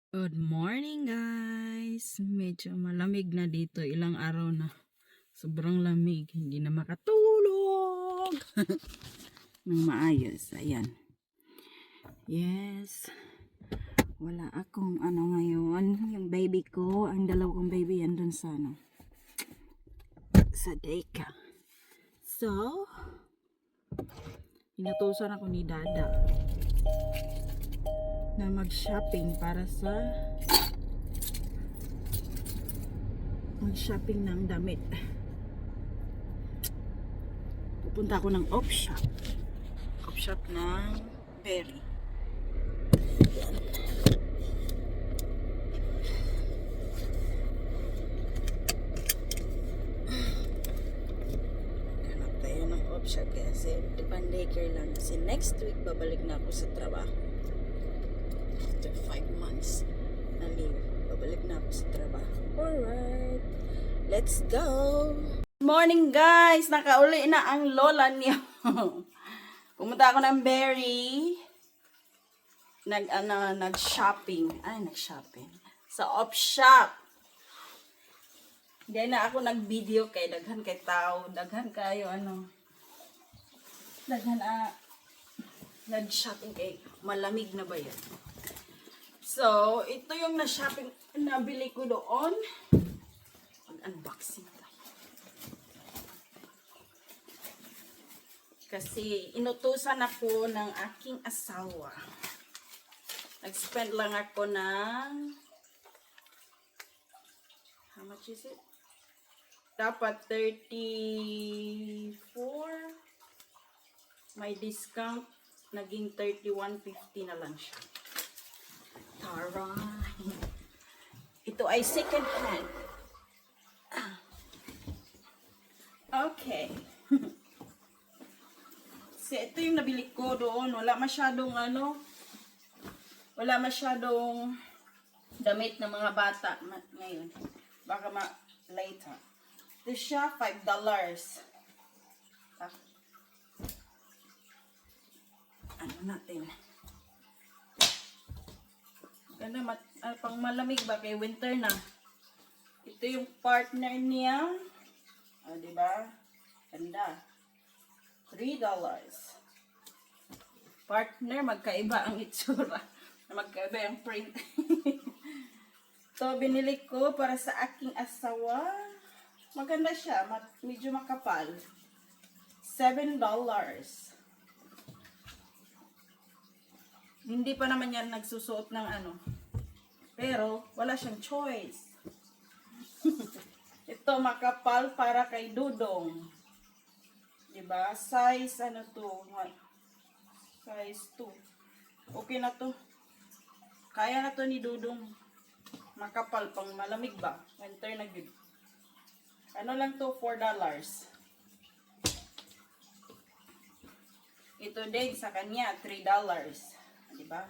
Good morning guys! Medyo malamig na dito. Ilang araw na. Sobrang lamig. Hindi na makatulog. Nang maayos. Ayan. Yes. Wala akong ano ngayon. Yung baby ko. Ang dalawang baby yan dun sa ano. Sa daycare. So, inutusan ako ni Dada na mag-shopping para sa mag-shopping ng damit. Pupunta ako ng op-shop. Op-shop ng Berry. Hanap tayo ng op-shop kasi daycare lang. Kasi next week babalik na ako sa trabaho. After 5 months na leave, babalik na ako sa trabaho. Alright, let's go! Good morning guys! Nakauli na ang lola niyo. Pumunta ako ng Berry. Nag-shopping. Nag-shopping. Sa op-shop. Hindi na ako nag-video kay daghan kay tao. Daghan kayo Daghan nag-shopping kay malamig na ba yan? So, ito yung na-shopping, nabili ko doon. Mag-unboxing tayo. Kasi inutusan ako ng aking asawa. Nag-spend lang ako ng, how much is it? Dapat 34. May discount. Naging 31.50 na lang siya. Taray. Ito ay second hand. Okay. So, ito yung nabili ko doon. Wala masyadong damit ng mga bata ngayon. Baka later. Ito siya, $5. Ano natin? Ganda, pang malamig ba? Kay winter na. Ito yung partner niya. Diba? Ganda. $3. Partner, magkaiba ang itsura. Magkaiba ang print. So, binili ko para sa aking asawa. Maganda siya. Medyo makapal. $7. Hindi pa naman yan nagsusuot ng Pero, wala siyang choice. Ito, makapal para kay Dudong. Diba? Size, Size 2. Okay na to. Kaya na to ni Dudong. Makapal, pang malamig ba? Winter na good. Lang to, $4. Ito din sa kanya, $3. Diba?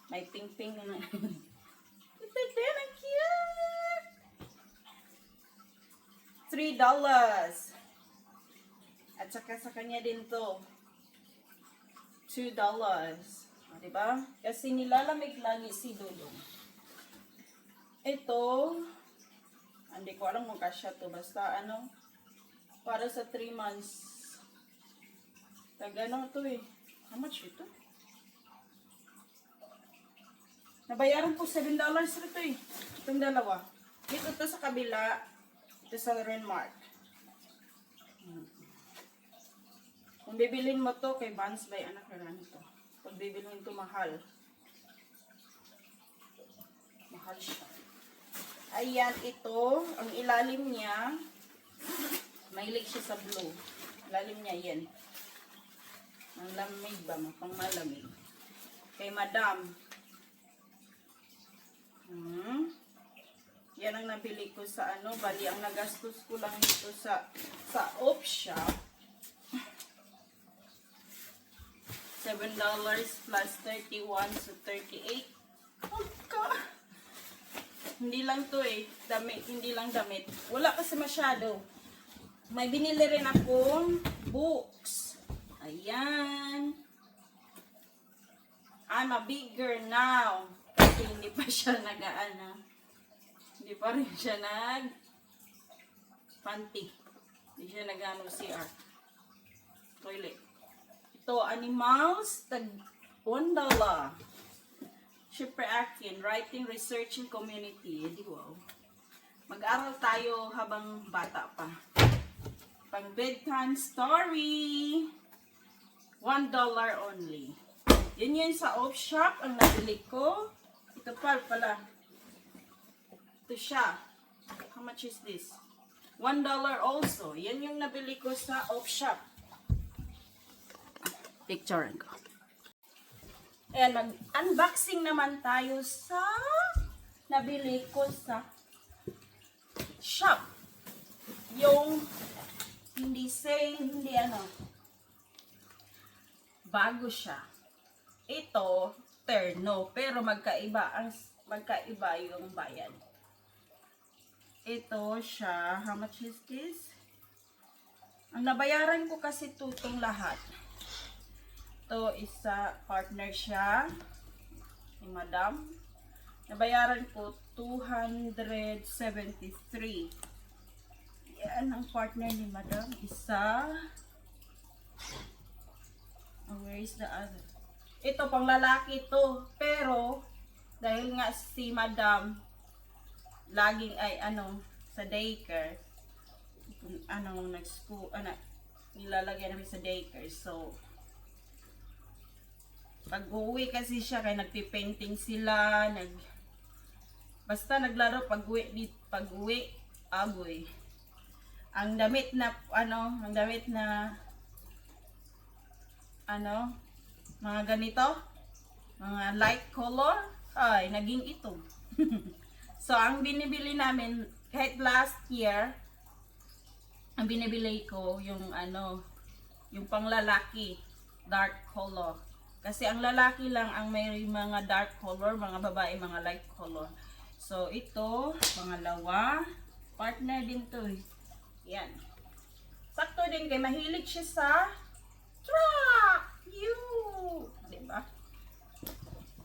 May ping-ping na. Ito din, ang cute! $3. At saka sa kanya din to, $2. Diba? Kasi nilalamig lagi si Dudong. Ito, hindi ko alam kung kasya to. Basta para sa 3 months. To eh. How much ito? Nabayaran ko $7 ito eh. Itong dalawa. Ito to sa kabila. Ito sa Renmark. Kung bibilin mo to kay Vans by anak na to. Pag bibilin to mahal. Mahal siya. Ayan, ito. Ang ilalim niya. Mahilig siya sa blue. Ilalim niya yan. Ang lamig ba? Pang malamig. Kay Madam. Yan ang nabili ko sa bali ang nagastos ko lang dito sa op-shop. $7 plus 31 so 38. Okay. Hindi lang to eh. Hindi lang damit. Wala kasi masyado. May binili rin akong books. Ayan. I'm a big girl now. Kasi hindi pa siya hindi pa rin siya panty. Hindi siya CR. Toilet. Ito, animals, tag $1. Shipper Akin, Writing, Researching Community. Di wow. Mag-aral tayo habang bata pa. Pang bedtime story. $1 only. Yun yun sa off shop ang nabili ko. Ito pala. Ito siya. How much is this? $1 also. Yan yung nabili ko sa off shop. Picturean ko. Ayan, mag-unboxing naman tayo sa nabili ko sa shop. Yung hindi bago siya. Ito, terno, pero magkaiba yung bayan. Ito siya, how much is this? Ang nabayaran ko kasi tutong lahat. Ito, isa partner siya ni Madam. Nabayaran ko 273. Yan ang partner ni Madam. Isa. Oh, where is the other? Ito, pang lalaki to. Pero, dahil nga si Madam, laging sa daycare, nilalagyan namin sa daycare. So, pag-uwi kasi siya, kaya nagpipainting sila, basta naglaro pag-uwi, agoy. Ang damit na, mga ganito, mga light color, ay, naging itom. So, ang binibili namin, kahit last year, ang binibili ko, yung panglalaki, dark color. Kasi ang lalaki lang ang may mga dark color, mga babae, mga light color. So, ito, pangalawa, partner din to. Yan. Sakto din kay mahilig siya sa truck. Diba?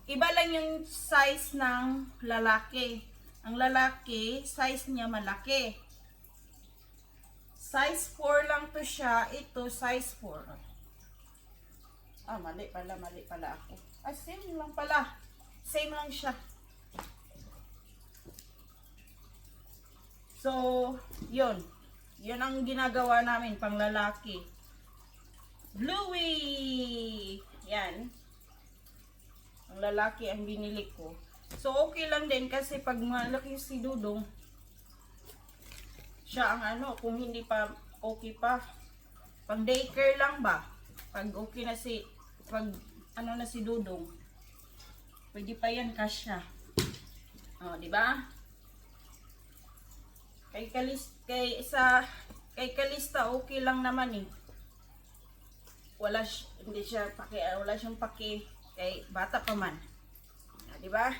Iba lang yung size ng lalaki. Ang lalaki, size niya malaki. Size 4 lang to siya. Ito, size 4. Mali pala ako. Same lang pala. Same lang siya. So, yun. Yun ang ginagawa namin, pang lalaki. Bluey! Yan. Ang lalaki ang binili ko. So, okay lang din kasi pag malaki si Dudong, siya ang kung hindi pa okay pa, pang daycare lang ba? Pag okay na na si Dudong, pwede pa yan kasya. Di ba? Kay Kalista okay lang naman eh. Wala siyang paki kay bata pa man. Di ba?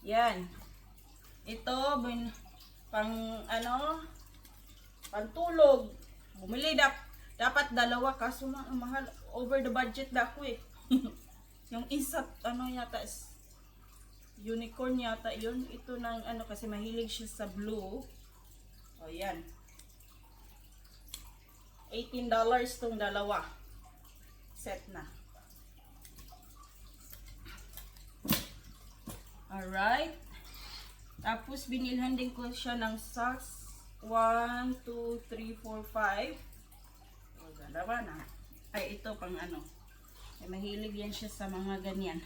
Yan. Ito pantulog. Bumili dapat dalawa kaso mahal, over the budget na ako eh. Yung isa yata unicorn yata yun. Ito ng kasi mahilig siya sa blue. O yan. $18 tong dalawa. Set na. Alright. Tapos binilhan din ko siya ng socks. 1, 2, 3, 4, 5. O, dalawa na. Ay, ito pang Ay, mahilig yan siya sa mga ganyan.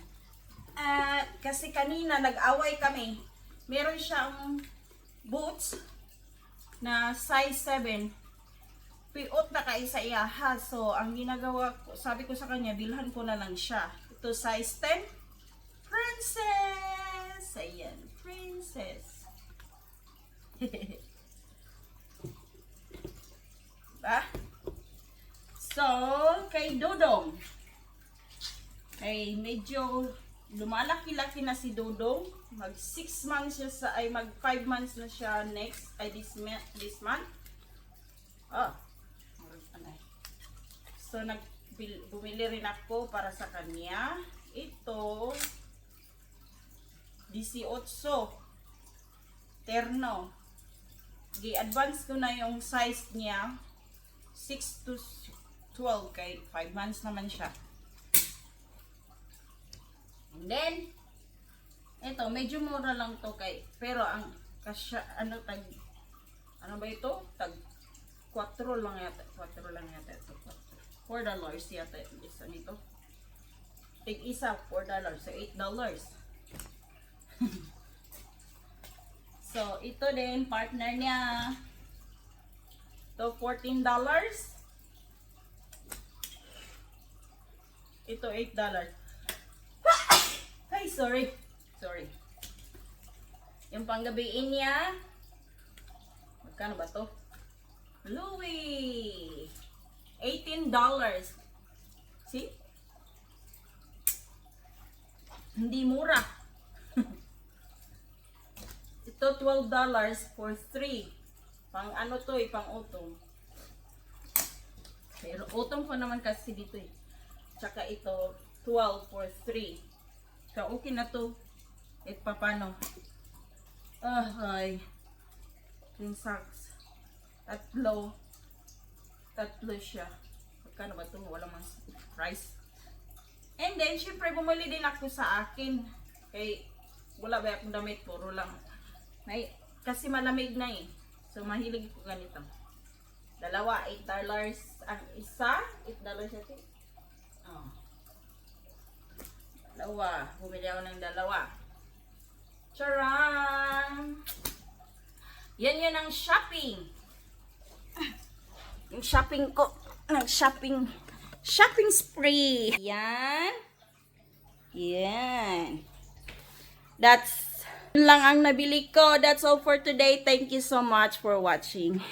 Kasi kanina nag-away kami. Meron siyang boots na size 7. Piot na kaisa iyaha. So, ang ginagawa ko, sabi ko sa kanya, bilhan ko na lang siya. Ito size 10. Princess! Ayan, princess. Diba? So, kay Dodong. Medyo lumalaki-laki na si Dodong. Mag 6 months siya mag 5 months na siya this month. So, bumili rin ako para sa kanya. Ito, 18. Terno. Gi-advance ko na yung size niya. 6 to 12 kay 5 months naman siya. And then, ito, medyo mura lang to kay, pero ang kasya, ano ba ito? Tag 4 lang yata. 4 lang yata ito. $4 yata yung isa nito. Tig isa, $4. So, $8. So, ito din, partner niya. Ito, $14. Ito, $8. Ay, sorry. Yung panggabiin niya, magkano ba to? Louis! $18. See? Hindi mura. Ito, $12 for 3. Pang ano to eh, pang autumn. Pero autumn pa naman kasi dito eh. Tsaka ito, 12 for 3. So, okay na to. At papano? Ay. Clean socks. Tatlo siya. Magkano ba ito? Walang mga price. And then, syempre, bumili din ako sa akin. Kay, wala ba akong damit? Puro lang. Kasi malamig na eh. So, mahilig ko ganito. Dalawa, $8. Ang isa, $8 siya. Oh. Dalawa. Bumili ako ng dalawa. Charan! Yan yun ang shopping. Yung shopping ko. Shopping spree. Yan. That's lang ang nabili ko. That's all for today. Thank you so much for watching.